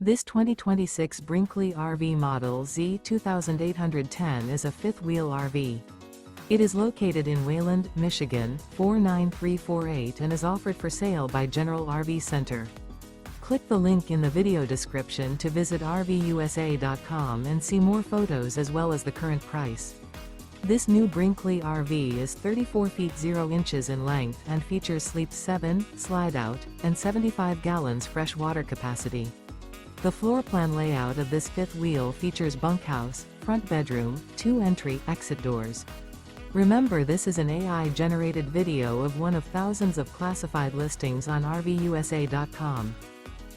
This 2026 Brinkley RV Model Z 2810 is a fifth-wheel RV. It is located in Wayland, Michigan, 49348 and is offered for sale by General RV Center. Click the link in the video description to visit RVUSA.com and see more photos as well as the current price. This new Brinkley RV is 34 feet 0 inches in length and features sleep 7, slide-out, and 75 gallons fresh water capacity. The floor plan layout of this fifth wheel features bunkhouse, front bedroom, 2 entry/exit doors. Remember, this is an AI-generated video of one of thousands of classified listings on RVUSA.com.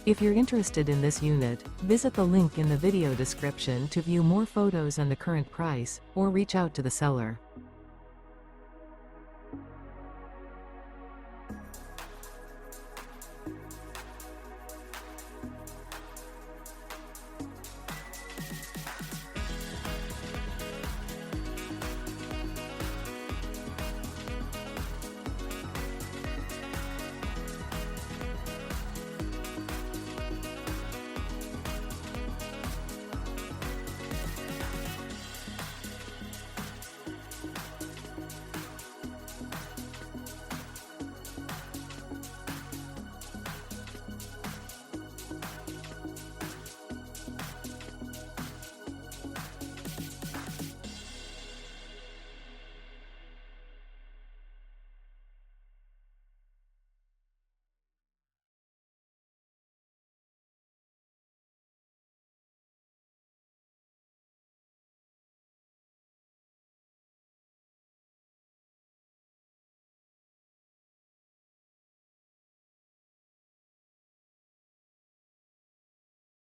If you're interested in this unit, visit the link in the video description to view more photos and the current price, or reach out to the seller.